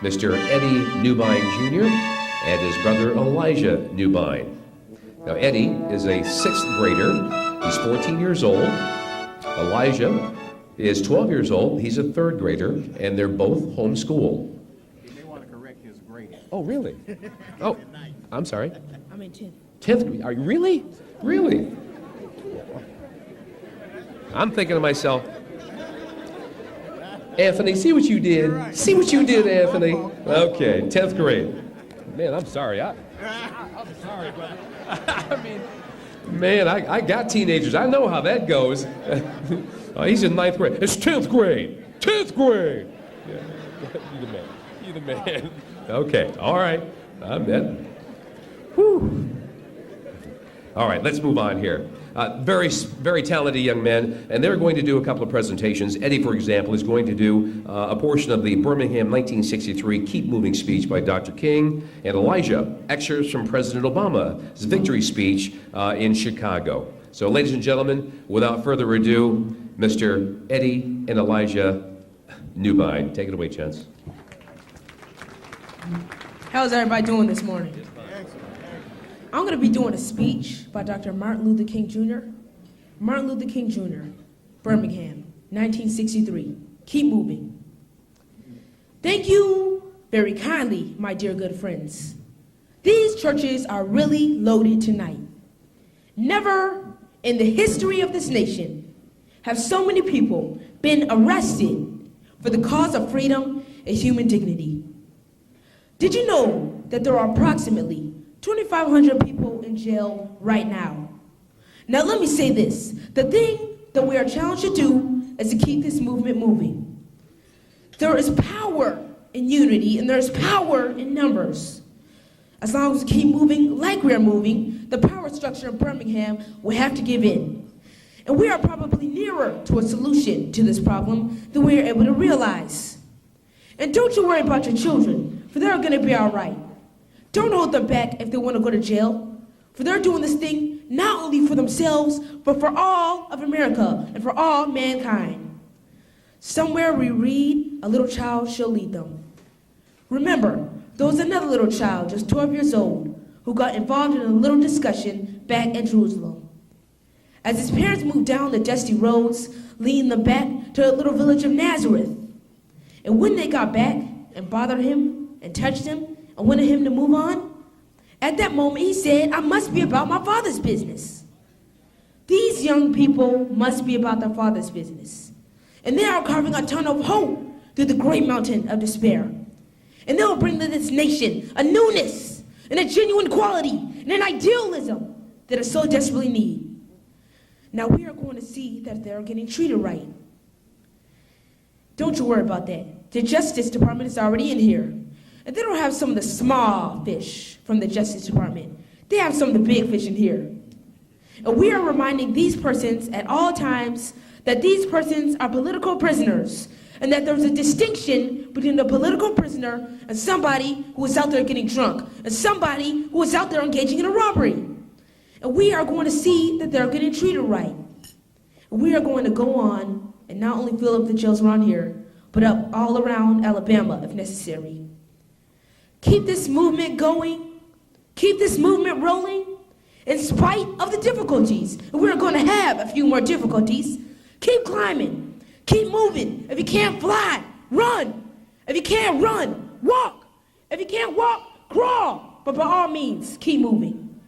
Mr. Eddie Nubine Jr. and his brother Elijah Nubine. Now, Eddie is a 6th grader. He's 14 years old. Elijah is 12 years old. He's a 3rd grader, and they're both homeschooled. You may want to correct his grading. Oh, really? Oh, I'm sorry. I'm in 10th. 10th? Are you really? Really? I'm thinking to myself, Anthony, see what you did? See what you did, Anthony? Okay, 10th grade. Man, I'm sorry. I'm sorry, brother. I mean, man, I got teenagers. I know how that goes. Oh, he's in 9th grade. It's 10th grade. 10th grade. Yeah. You're the man. You're the man. Okay, all right. I'm dead. Whew. All right, let's move on here. Very talented young men, and they're going to do a couple of presentations. Eddie, for example, is going to do a portion of the Birmingham 1963 Keep Moving speech by Dr. King, and Elijah, excerpts from President Obama's victory speech in Chicago. So, ladies and gentlemen, without further ado, Mr. Eddie and Elijah Nubine. Take it away, gents. How's everybody doing this morning? I'm going to be doing a speech by Dr. Martin Luther King Jr. Martin Luther King Jr., Birmingham, 1963. Keep moving. Thank you very kindly, my dear good friends. These churches are really loaded tonight. Never in the history of this nation have so many people been arrested for the cause of freedom and human dignity. Did you know that there are approximately 2,500 people in jail right now? Now let me say this. The thing that we are challenged to do is to keep this movement moving. There is power in unity and there's power in numbers. As long as we keep moving like we are moving, the power structure in Birmingham will have to give in. And we are probably nearer to a solution to this problem than we are able to realize. And don't you worry about your children, for they're gonna be all right. Don't hold them back if they want to go to jail, for they're doing this thing not only for themselves, but for all of America and for all mankind. Somewhere we read, a little child shall lead them. Remember, there was another little child, just 12 years old, who got involved in a little discussion back in Jerusalem. As his parents moved down the dusty roads, leading them back to the little village of Nazareth. And when they got back and bothered him and touched him, and wanted him to move on, at that moment he said, I must be about my Father's business. These young people must be about their Father's business. And they are carving a ton of hope through the great mountain of despair. And they will bring to this nation a newness and a genuine quality and an idealism that it so desperately needs. Now we are going to see that they're getting treated right. Don't you worry about that. The Justice Department is already in here. And they don't have some of the small fish from the Justice Department. They have some of the big fish in here. And we are reminding these persons at all times that these persons are political prisoners and that there's a distinction between a political prisoner and somebody who is out there getting drunk and somebody who is out there engaging in a robbery. And we are going to see that they're getting treated right. And we are going to go on and not only fill up the jails around here, but up all around Alabama if necessary. Keep this movement going. Keep this movement rolling in spite of the difficulties. And we're going to have a few more difficulties. Keep climbing. Keep moving. If you can't fly, run. If you can't run, walk. If you can't walk, crawl. But by all means, keep moving.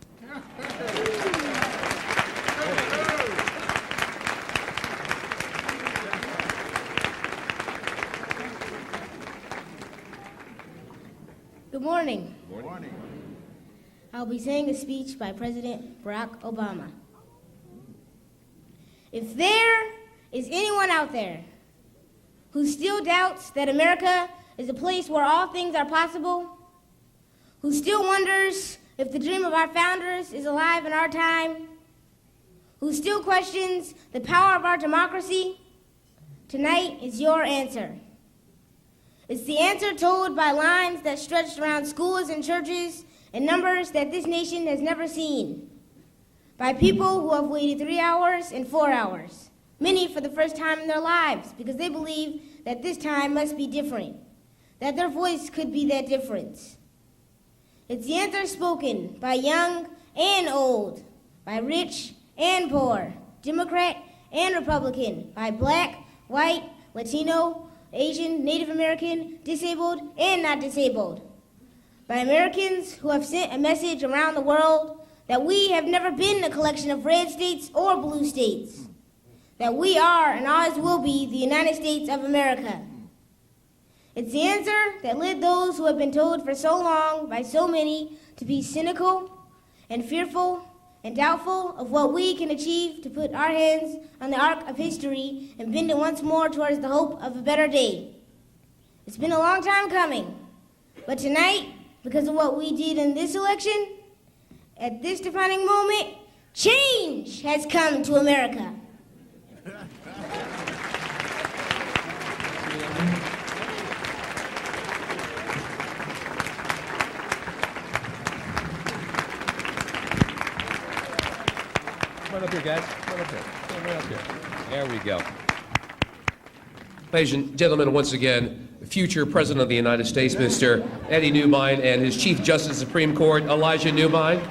Good morning. Good morning. I'll be saying a speech by President Barack Obama. If there is anyone out there who still doubts that America is a place where all things are possible, who still wonders if the dream of our founders is alive in our time, who still questions the power of our democracy, tonight is your answer. It's the answer told by lines that stretched around schools and churches in numbers that this nation has never seen, by people who have waited 3 hours and 4 hours, many for the first time in their lives because they believe that this time must be different. that their voice could be that difference. It's the answer spoken by young and old, by rich and poor, Democrat and Republican, by black, white, Latino, Asian, Native American, disabled and not disabled, by Americans who have sent a message around the world that we have never been a collection of red states or blue states, that we are and always will be the United States of America. It's the answer that led those who have been told for so long by so many to be cynical and fearful and doubtful of what we can achieve to put our hands on the arc of history and bend it once more towards the hope of a better day. It's been a long time coming, but tonight, because of what we did in this election, at this defining moment, change has come to America. Come on up here, guys. Come on up here. Come on up here. There we go. Ladies and gentlemen, once again, future President of the United States, Mr. Eddie Nubine, and his Chief Justice of the Supreme Court, Elijah Nubine.